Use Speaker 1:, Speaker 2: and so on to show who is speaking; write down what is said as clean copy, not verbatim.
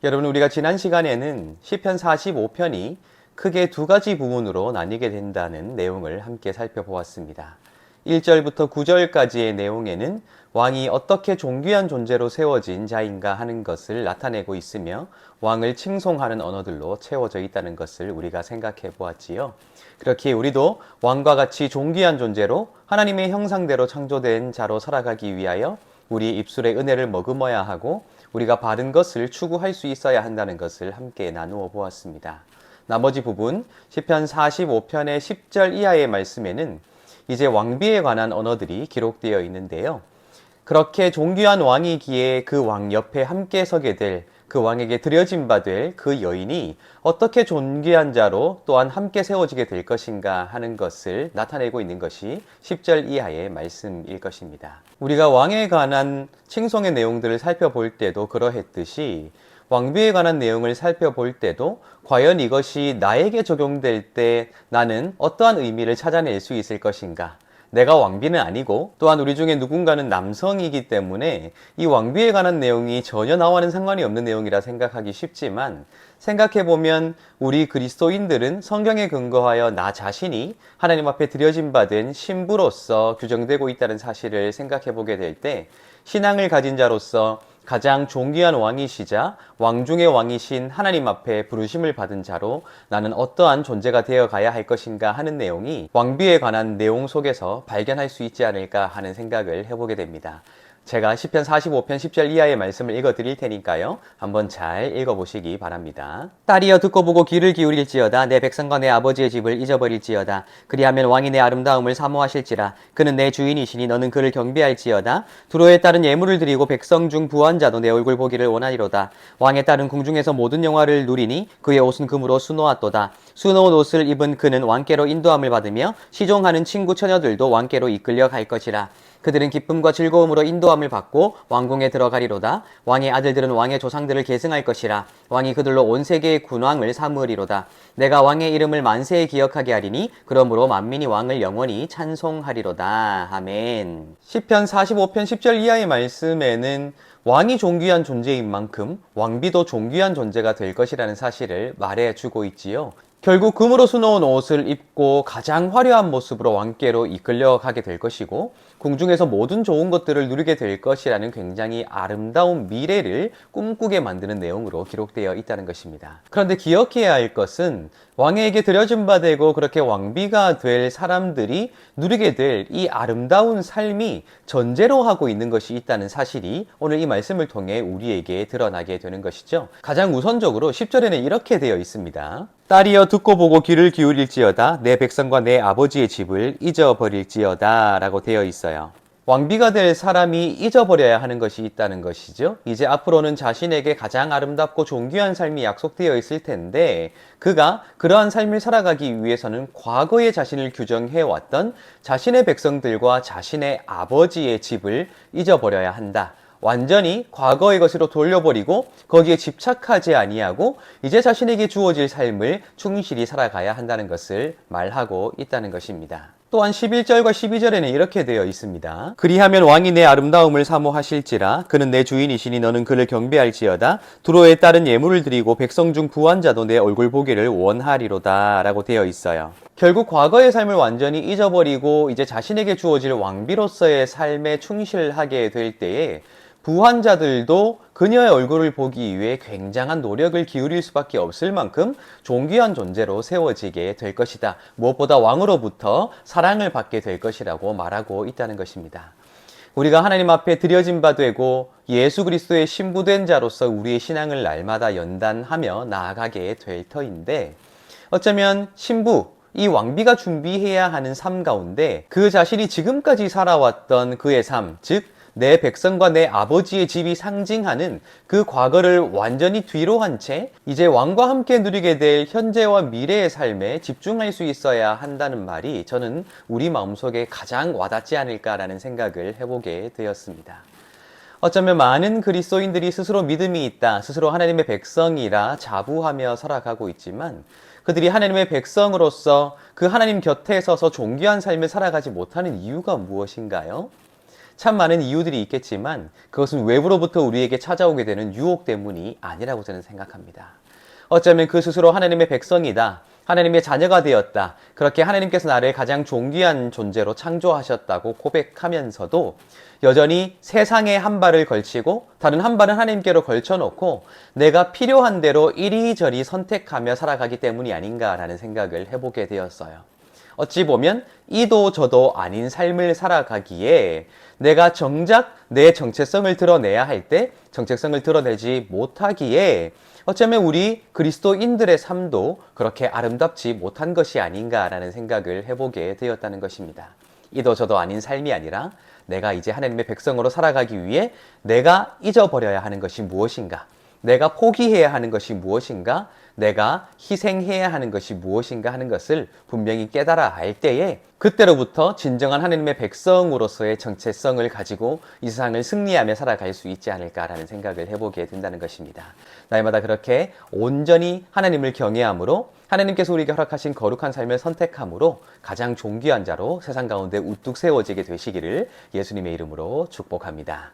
Speaker 1: 여러분, 우리가 지난 시간에는 시편 45편이 크게 두 가지 부분으로 나뉘게 된다는 내용을 함께 살펴보았습니다. 1절부터 9절까지의 내용에는 왕이 어떻게 존귀한 존재로 세워진 자인가 하는 것을 나타내고 있으며 왕을 칭송하는 언어들로 채워져 있다는 것을 우리가 생각해 보았지요. 그렇기에 우리도 왕과 같이 존귀한 존재로 하나님의 형상대로 창조된 자로 살아가기 위하여 우리 입술의 은혜를 머금어야 하고 우리가 바른 것을 추구할 수 있어야 한다는 것을 함께 나누어 보았습니다. 나머지 부분 시편 45편의 10절 이하의 말씀에는 이제 왕비에 관한 언어들이 기록되어 있는데요. 그렇게 존귀한 왕이기에 그 왕 옆에 함께 서게 될, 그 왕에게 드려진 바 될 그 여인이 어떻게 존귀한 자로 또한 함께 세워지게 될 것인가 하는 것을 나타내고 있는 것이 10절 이하의 말씀일 것입니다. 우리가 왕에 관한 칭송의 내용들을 살펴볼 때도 그러했듯이 왕비에 관한 내용을 살펴볼 때도 과연 이것이 나에게 적용될 때 나는 어떠한 의미를 찾아낼 수 있을 것인가? 내가 왕비는 아니고 또한 우리 중에 누군가는 남성이기 때문에 이 왕비에 관한 내용이 전혀 나와는 상관이 없는 내용이라 생각하기 쉽지만, 생각해보면 우리 그리스도인들은 성경에 근거하여 나 자신이 하나님 앞에 드려진 바 된 신부로서 규정되고 있다는 사실을 생각해보게 될 때, 신앙을 가진 자로서 가장 존귀한 왕이시자 왕 중의 왕이신 하나님 앞에 부르심을 받은 자로 나는 어떠한 존재가 되어 가야 할 것인가 하는 내용이 왕비에 관한 내용 속에서 발견할 수 있지 않을까 하는 생각을 해보게 됩니다. 제가 시편 45편 10절 이하의 말씀을 읽어드릴 테니까요, 한번 잘 읽어보시기 바랍니다. 딸이여 듣고 보고 귀를 기울일지어다. 내 백성과 내 아버지의 집을 잊어버릴지어다. 그리하면 왕이 내 아름다움을 사모하실지라. 그는 내 주인이시니 너는 그를 경배할지어다. 두로에 따른 예물을 드리고 백성 중 부한 자도 내 얼굴 보기를 원하리로다. 왕에 따른 궁중에서 모든 영화를 누리니 그의 옷은 금으로 수놓았도다. 수놓은 옷을 입은 그는 왕께로 인도함을 받으며 시종하는 친구 처녀들도 왕께로 이끌려 갈 것이라. 그들은 기쁨과 즐거움으로 인도함을 받고 왕궁에 들어가리로다. 왕의 아들들은 왕의 조상들을 계승할 것이라. 왕이 그들로 온 세계의 군왕을 삼으리로다. 내가 왕의 이름을 만세에 기억하게 하리니 그러므로 만민이 왕을 영원히 찬송하리로다. 아멘. 시편 45편 10절 이하의 말씀에는 왕이 존귀한 존재인 만큼 왕비도 존귀한 존재가 될 것이라는 사실을 말해주고 있지요. 결국 금으로 수놓은 옷을 입고 가장 화려한 모습으로 왕께로 이끌려가게 될 것이고, 궁중에서 모든 좋은 것들을 누리게 될 것이라는 굉장히 아름다운 미래를 꿈꾸게 만드는 내용으로 기록되어 있다는 것입니다. 그런데 기억해야 할 것은 왕에게 드려진 바 되고 그렇게 왕비가 될 사람들이 누리게 될 이 아름다운 삶이 전제로 하고 있는 것이 있다는 사실이 오늘 이 말씀을 통해 우리에게 드러나게 되는 것이죠. 가장 우선적으로 10절에는 이렇게 되어 있습니다. 딸이여 듣고 보고 귀를 기울일지어다. 내 백성과 내 아버지의 집을 잊어버릴지어다 라고 되어 있어요. 왕비가 될 사람이 잊어버려야 하는 것이 있다는 것이죠. 이제 앞으로는 자신에게 가장 아름답고 존귀한 삶이 약속되어 있을 텐데, 그가 그러한 삶을 살아가기 위해서는 과거의 자신을 규정해왔던 자신의 백성들과 자신의 아버지의 집을 잊어버려야 한다. 완전히 과거의 것으로 돌려버리고 거기에 집착하지 아니하고 이제 자신에게 주어질 삶을 충실히 살아가야 한다는 것을 말하고 있다는 것입니다. 또한 11절과 12절에는 이렇게 되어 있습니다. 그리하면 왕이 내 아름다움을 사모하실지라. 그는 내 주인이시니 너는 그를 경배할지어다. 두로에 따른 예물을 드리고 백성 중 부한 자도 내 얼굴 보기를 원하리로다 라고 되어 있어요. 결국 과거의 삶을 완전히 잊어버리고 이제 자신에게 주어질 왕비로서의 삶에 충실하게 될 때에 부한 자들도 그녀의 얼굴을 보기 위해 굉장한 노력을 기울일 수밖에 없을 만큼 존귀한 존재로 세워지게 될 것이다. 무엇보다 왕으로부터 사랑을 받게 될 것이라고 말하고 있다는 것입니다. 우리가 하나님 앞에 드려진 바 되고 예수 그리스도의 신부된 자로서 우리의 신앙을 날마다 연단하며 나아가게 될 터인데, 어쩌면 신부, 이 왕비가 준비해야 하는 삶 가운데 그 자신이 지금까지 살아왔던 그의 삶, 즉 내 백성과 내 아버지의 집이 상징하는 그 과거를 완전히 뒤로 한 채 이제 왕과 함께 누리게 될 현재와 미래의 삶에 집중할 수 있어야 한다는 말이 저는 우리 마음속에 가장 와닿지 않을까라는 생각을 해보게 되었습니다. 어쩌면 많은 그리스도인들이 스스로 믿음이 있다, 스스로 하나님의 백성이라 자부하며 살아가고 있지만, 그들이 하나님의 백성으로서 그 하나님 곁에 서서 존귀한 삶을 살아가지 못하는 이유가 무엇인가요? 참 많은 이유들이 있겠지만 그것은 외부로부터 우리에게 찾아오게 되는 유혹 때문이 아니라고 저는 생각합니다. 어쩌면 그 스스로 하나님의 백성이다, 하나님의 자녀가 되었다, 그렇게 하나님께서 나를 가장 존귀한 존재로 창조하셨다고 고백하면서도 여전히 세상에 한 발을 걸치고 다른 한 발은 하나님께로 걸쳐놓고 내가 필요한 대로 이리저리 선택하며 살아가기 때문이 아닌가라는 생각을 해보게 되었어요. 어찌 보면 이도 저도 아닌 삶을 살아가기에 내가 정작 내 정체성을 드러내야 할 때 정체성을 드러내지 못하기에 어쩌면 우리 그리스도인들의 삶도 그렇게 아름답지 못한 것이 아닌가라는 생각을 해보게 되었다는 것입니다. 이도 저도 아닌 삶이 아니라 내가 이제 하나님의 백성으로 살아가기 위해 내가 잊어버려야 하는 것이 무엇인가? 내가 포기해야 하는 것이 무엇인가? 내가 희생해야 하는 것이 무엇인가 하는 것을 분명히 깨달아 알 때에 그때로부터 진정한 하나님의 백성으로서의 정체성을 가지고 이 세상을 승리하며 살아갈 수 있지 않을까라는 생각을 해보게 된다는 것입니다. 날마다 그렇게 온전히 하나님을 경외함으로 하나님께서 우리에게 허락하신 거룩한 삶을 선택함으로 가장 존귀한 자로 세상 가운데 우뚝 세워지게 되시기를 예수님의 이름으로 축복합니다.